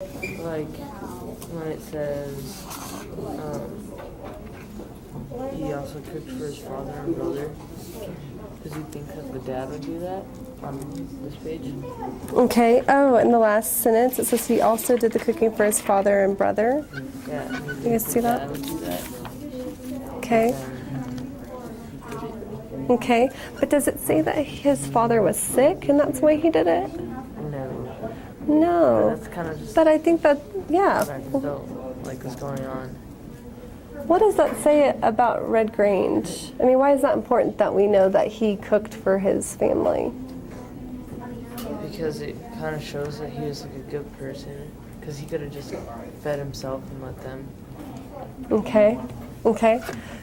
Like when it says he also cooked for his father and brother. Does he think that the dad would do that on this page? Okay. Oh, in the last sentence it says he also did the cooking for his father and brother. Yeah. You guys see that? Dad would do that. Okay. Okay. But does it say that his father was sick and that's why he did it? No. No. That's kind of just. But I think that, yeah. What I felt like was going on. What does that say about Red Grange? I mean, why is that important that we know that he cooked for his family? Because it kind of shows that he was like a good person. Because he could have just fed himself and let them. Okay. Okay.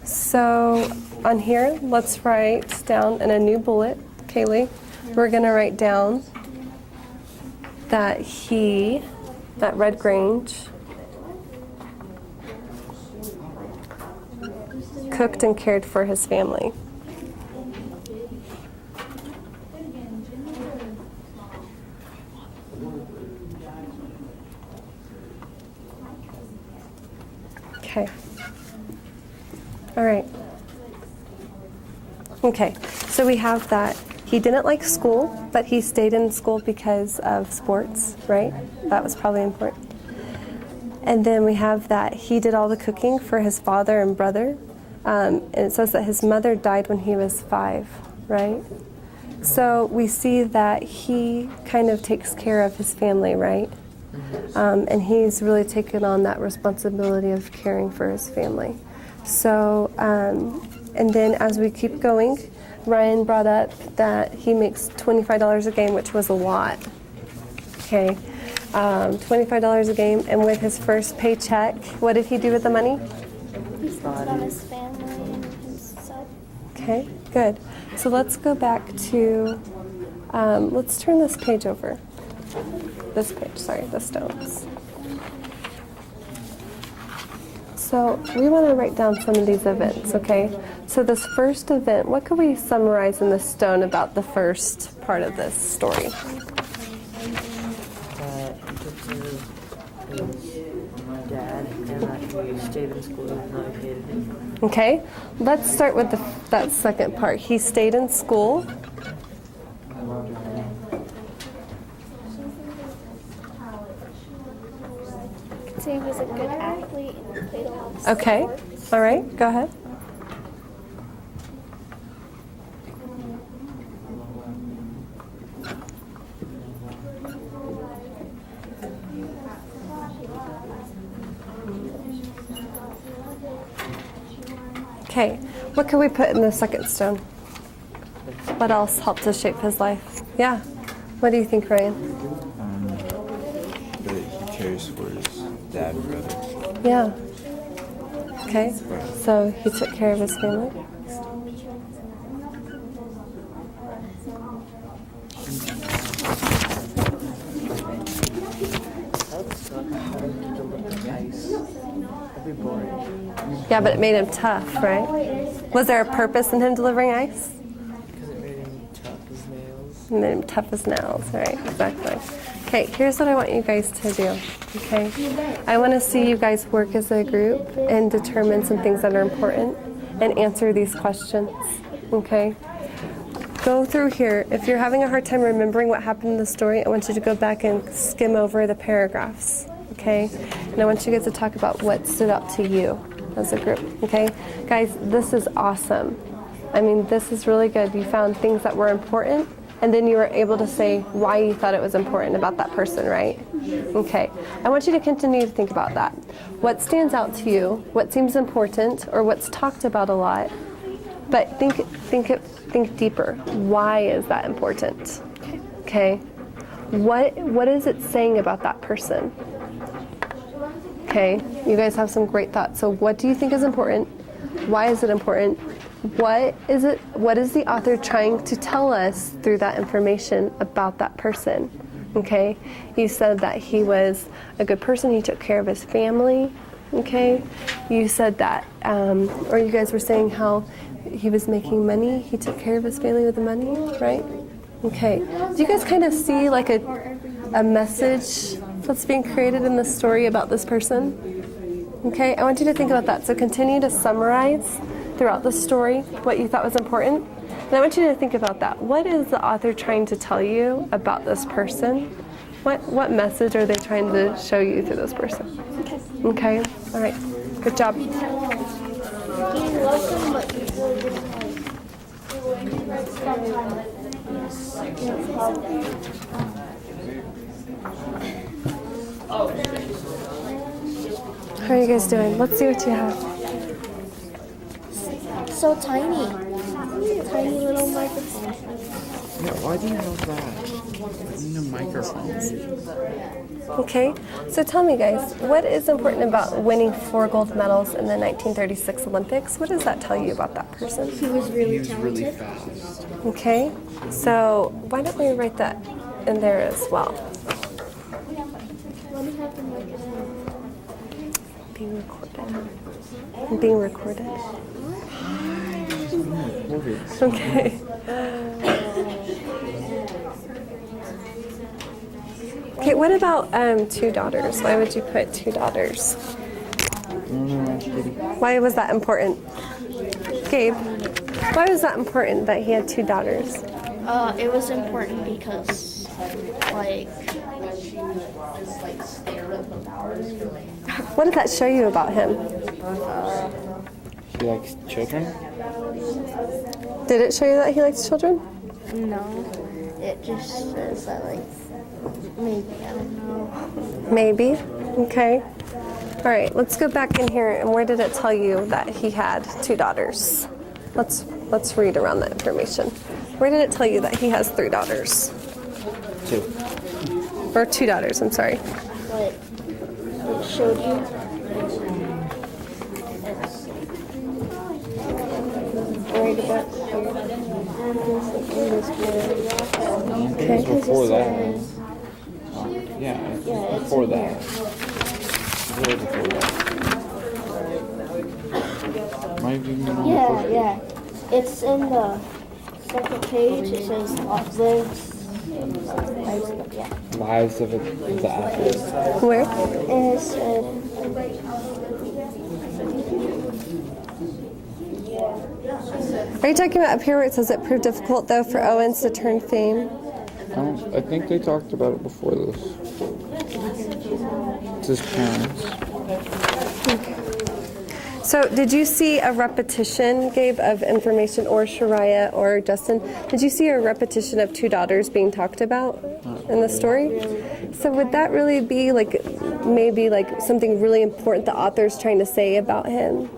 So on here, let's write down in a new bullet, Kaylee, we're going to write down that that Red Grange cooked and cared for his family. Okay. All right. Okay, so we have that he didn't like school, but he stayed in school because of sports, right? That was probably important. And then we have that he did all the cooking for his father and brother. And it says that his mother died when he was 5, right? So we see that he kind of takes care of his family, right? And he's really taken on that responsibility of caring for his family. So, and then as we keep going, Ryan brought up that he makes $25 a game, which was a lot. Okay, $25 a game, and with his first paycheck, what did he do with the money? He spent it on his family and himself. Okay, good. So let's go back to, let's turn this page over. This page, sorry, the stones. So we want to write down some of these events, okay? So this first event, what could we summarize in the stone about the first part of this story? He took care of his dad and that he stayed in school even though he hated it. Okay, let's start with that second part. He stayed in school. So he was a good athlete and played a lot of sports. Okay, all right, go ahead. Okay, what can we put in the second stone? What else helped to shape his life? Yeah, what do you think, Ryan? That he cares for his dad and brother. Yeah. Okay, so he took care of his family. That would suck having to deliver ice. That'd be boring. Yeah, but it made him tough, right? Was there a purpose in him delivering ice? Because it made him tough as nails. It made him tough as nails, right? Exactly. Okay, here's what I want you guys to do, okay? I want to see you guys work as a group and determine some things that are important and answer these questions, okay? Go through here. If you're having a hard time remembering what happened in the story, I want you to go back and skim over the paragraphs, okay? And I want you guys to talk about what stood out to you as a group, okay? Guys, this is awesome. I mean, this is really good. You found things that were important, and then you were able to say why you thought it was important about that person, right? Okay. I want you to continue to think about that. What stands out to you? What seems important, or what's talked about a lot? But think deeper. Why is that important? Okay. What is it saying about that person? Okay. You guys have some great thoughts. So what do you think is important? Why is it important? What is the author trying to tell us through that information about that person? Okay. You said that he was a good person. He took care of his family. Okay. You said that, or you guys were saying how he was making money. He took care of his family with the money, right? Okay. Do you guys kind of see like a message that's being created in the story about this person? Okay, I want you to think about that. So continue to summarize throughout the story what you thought was important. And I want you to think about that. What is the author trying to tell you about this person? What message are they trying to show you through this person? Okay, all right, good job. He loves him, but he's How are you guys doing? Let's see what you have. so tiny. Tiny little microphone. Yeah, why do you have that? I need a microphone. Okay, so tell me guys, what is important about winning 4 gold medals in the 1936 Olympics? What does that tell you about that person? He was really He was really talented. fast. Okay, so why don't we write that in there as well? Let me have the microphone. Being recorded. Being recorded. Okay. Okay, what about 2 daughters? Why would you put 2 daughters? Why was that important? Gabe, why was that important that he had 2 daughters? It was important because, like, What did that show you about him? He likes children? Did it show you that he likes children? no, it just says that, like, maybe, I don't know. Maybe. Okay. All right, let's go back in here. And where did it tell you that he had 2 daughters? Let's read around that information. Where did it tell you that he has 3 daughters? 2. Or 2 daughters, I'm sorry. But it showed you. Right about Okay. Before that. Yeah, it's Yeah, it's before in that. Way before that. Might even be on the first page. Yeah. It's in the second page. It says Lives of the athletes. Where? And it said, Are you talking about up here where it says it proved difficult, though, for Owens to turn fame? I think they talked about it before this. It's his parents. So did you see a repetition, Gabe, of information, or Shariah or Justin? Did you see a repetition of 2 daughters being talked about in the story? So would that really be like maybe like something really important the author's trying to say about him?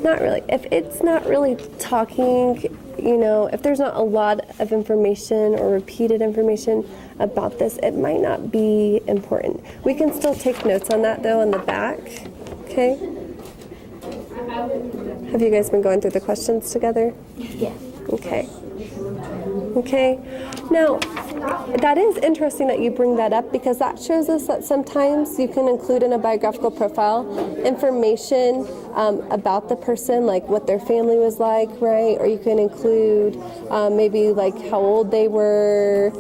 Not really. If it's not really talking, you know, if there's not a lot of information or repeated information about this, it might not be important. We can still take notes on that, though, on the back. Okay? Have you guys been going through the questions together? yeah. Okay. Okay. Now, that is interesting that you bring that up because that shows us that sometimes you can include in a biographical profile information about the person, like what their family was like, right? Or you can include maybe like how old they were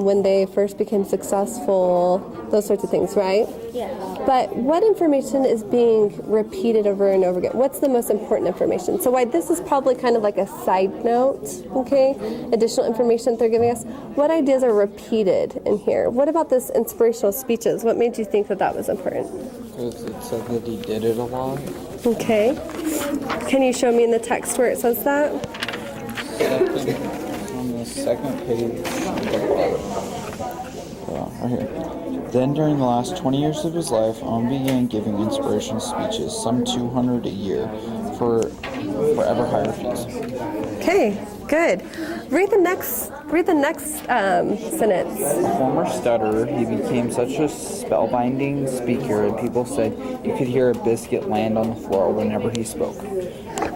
when they first became successful, those sorts of things, right? Yeah. But what information is being repeated over and over again? What's the most important information? So why this is probably kind of like a side note, okay? Additional information they're giving us. What ideas are repeated in here? What about this inspirational speeches? What made you think that that was important? Because it said that he did it a lot. Okay. Can you show me in the text where it says that? On the second page. Right here. Then during the last 20 years of his life, Owen began giving inspirational speeches, some 200 a year, for ever higher fees. Okay, good. Read the next sentence. A former stutterer, he became such a spellbinding speaker, and people said you could hear a biscuit land on the floor whenever he spoke.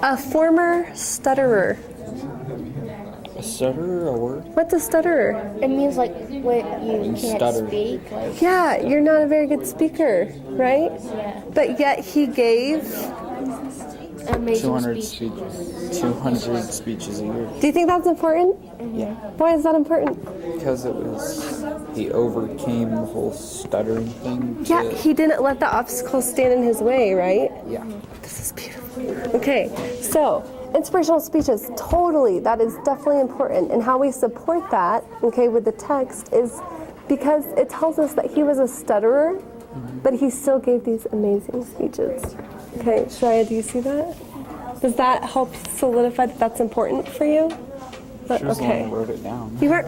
A former stutterer. A stutterer, a word? What's a stutterer? It means like when you can't Stutter. speak. Like, Yeah, you're not a very good speaker, right? yeah. But yet he gave amazing 200 speeches. 200 speeches a year. Do you think that's important? Yeah. Why is that important? Because he overcame the whole stuttering thing. Yeah, he didn't let the obstacles stand in his way, right? Yeah. This is beautiful. Okay, so inspirational speeches, totally, that is definitely important. And how we support that, okay, with the text is because it tells us that he was a stutterer, but he still gave these amazing speeches. Okay, Shreya, do you see that? Does that help solidify that that's important for you? She was the one who wrote it down. You were.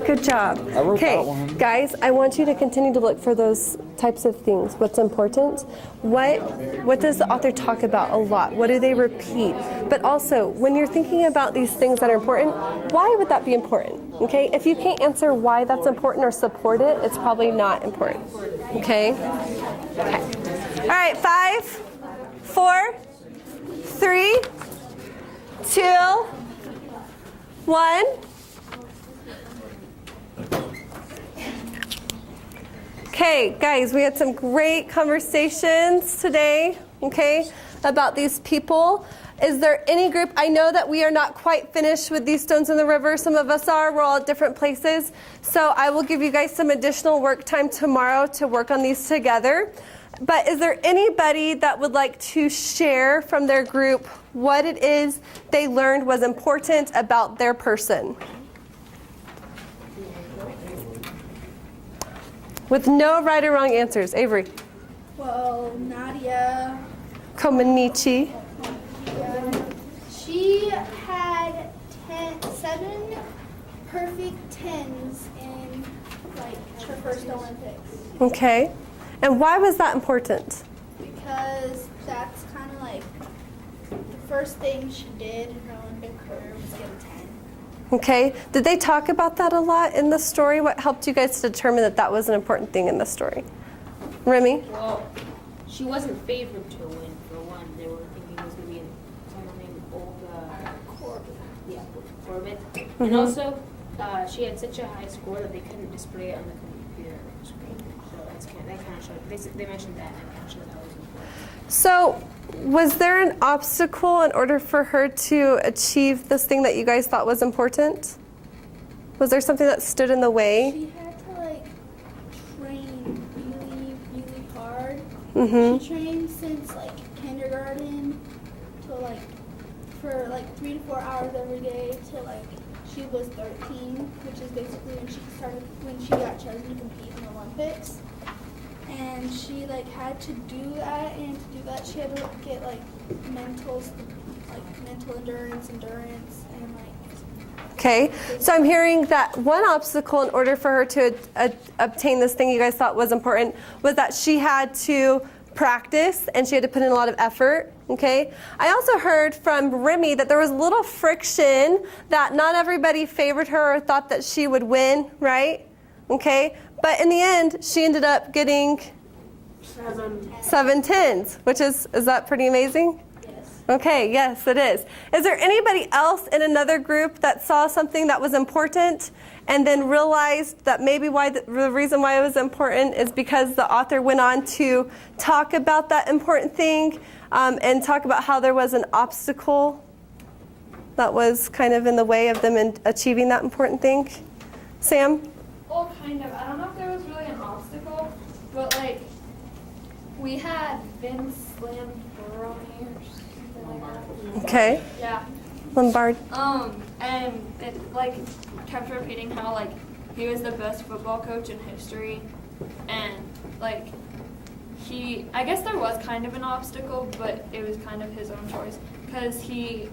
Good job. I wrote Okay, that one. guys, I want you to continue to look for those types of things. What's important? What does the author talk about a lot? What do they repeat? But also, when you're thinking about these things that are important, why would that be important? Okay, if you can't answer why that's important or support it, it's probably not important. Okay? Okay. All right, 5, 4, 3, 2, 1. Okay, guys, we had some great conversations today, okay, about these people. Is there any group? I know that we are not quite finished with these stones in the river. Some of us are. We're all at different places. So I will give you guys some additional work time tomorrow to work on these together. But is there anybody that would like to share from their group what it is they learned was important about their person? With no right or wrong answers. Avery. Well, Nadia, Komanichi. she had 7 perfect 10s in her first Olympics, Okay. And why was that important? because that's kind of the first thing she did in her Olympic career was get a 10. Okay. Did they talk about that a lot in the story? What helped you guys to determine that that was an important thing in the story? Remy? Well, she wasn't favored to win, for one. They were thinking it was going to be someone named Olga Corbett. And also, she had such a high score that they couldn't display it on the computer screen. So that kind of showed. They mentioned that, and it kind of showed that was important. So, was there an obstacle in order for her to achieve this thing that you guys thought was important? Was there something that stood in the way? She had to train really, really hard. Mm-hmm. She trained since kindergarten to for 3 to 4 hours every day till she was 13, which is basically when she got chosen to compete in the Olympics. And she had to do that, and to do that she had to get mental endurance, and Okay, so I'm hearing that one obstacle in order for her to obtain this thing you guys thought was important was that she had to practice and she had to put in a lot of effort. Okay, I also heard from Remy that there was a little friction, that not everybody favored her or thought that she would win, right? Okay, but in the end, she ended up getting 7 10s, which is that pretty amazing? Yes. Okay, yes, it is. Is there anybody else in another group that saw something that was important and then realized that maybe the reason why it was important is because the author went on to talk about that important thing and talk about how there was an obstacle that was kind of in the way of them in achieving that important thing? Sam? Well, kind of. I don't know if there was really an obstacle, but we had Vince Lambroni or something like that. Okay. Yeah. Lombard. And it kept repeating how he was the best football coach in history, and I guess there was kind of an obstacle, but it was kind of his own choice, because he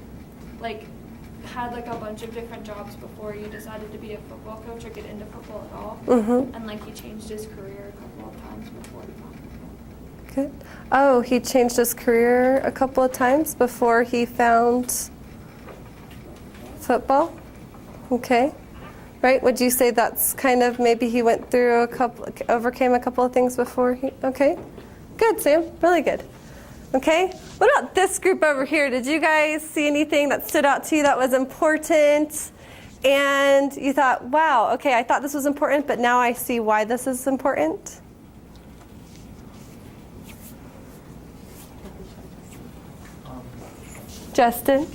had a bunch of different jobs before he decided to be a football coach or get into football at all. Mm-hmm. And he changed his career a couple of times before. Good. Oh, he changed his career a couple of times before he found football? Okay. Right? Would you say that's kind of maybe he went through overcame a couple of things before he, okay. Good, Sam. Really good. Okay. What about this group over here? Did you guys see anything that stood out to you that was important? And you thought, wow, okay, I thought this was important, but now I see why this is important? Justin?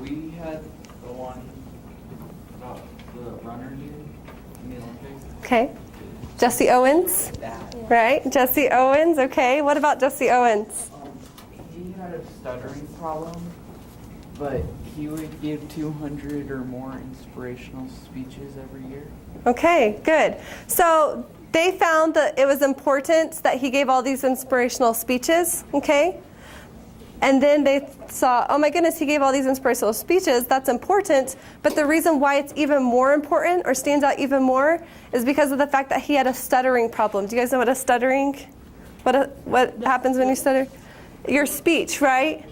We had the one about the runner here in the Olympics. Okay. Jesse Owens? Right? Jesse Owens, okay. What about Jesse Owens? He had a stuttering problem, but he would give 200 or more inspirational speeches every year. Okay, good. So they found that it was important that he gave all these inspirational speeches, okay? And then they saw, oh my goodness, he gave all these inspirational speeches. That's important. But the reason why it's even more important or stands out even more is because of the fact that he had a stuttering problem. Do you guys know what a stuttering, what happens when you stutter? Your speech, right?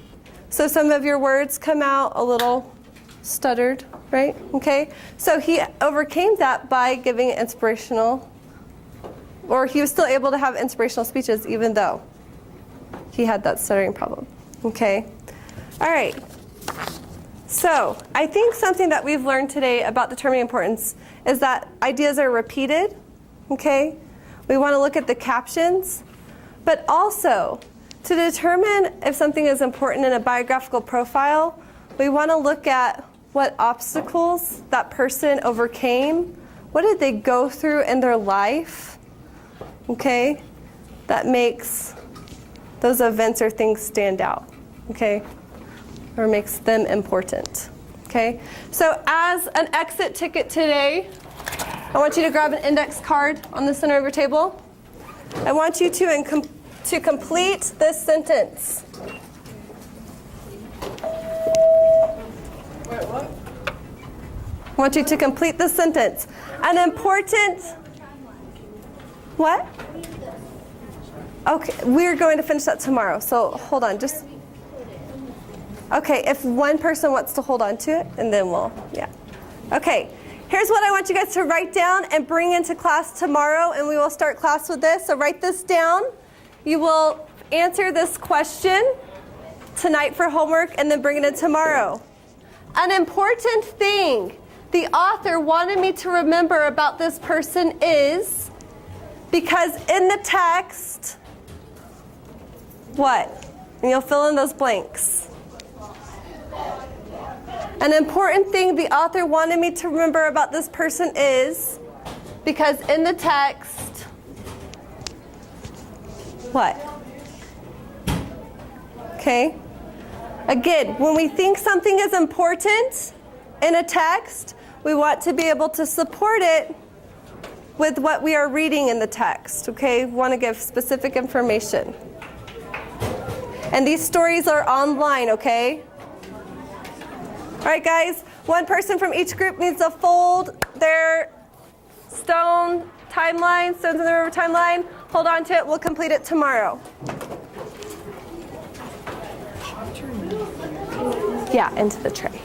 So some of your words come out a little stuttered, right? Okay. So he overcame that by giving inspirational, or he was still able to have inspirational speeches even though he had that stuttering problem. Okay. All right. So I think something that we've learned today about determining importance is that ideas are repeated. Okay. We want to look at the captions, but also to determine if something is important in a biographical profile, we want to look at what obstacles that person overcame. What did they go through in their life? Okay. That makes those events or things stand out, okay, or makes them important, okay? So as an exit ticket today, I want you to grab an index card on the center of your table. I want you to complete this sentence. Wait, what? I want you to complete the sentence. An important, what? Okay, we're going to finish that tomorrow, so hold on, just, okay, if one person wants to hold on to it, and then we'll, yeah. Okay, here's what I want you guys to write down and bring into class tomorrow, and we will start class with this, so write this down. You will answer this question tonight for homework, and then bring it in tomorrow. An important thing the author wanted me to remember about this person is, because in the text, what? And you'll fill in those blanks. An important thing the author wanted me to remember about this person is, because in the text, what? Okay? Again, when we think something is important in a text, we want to be able to support it with what we are reading in the text, okay? We want to give specific information. And these stories are online, okay? All right, guys, one person from each group needs to fold their stone timeline, Stones in the River timeline. Hold on to it, we'll complete it tomorrow. Yeah, into the tray.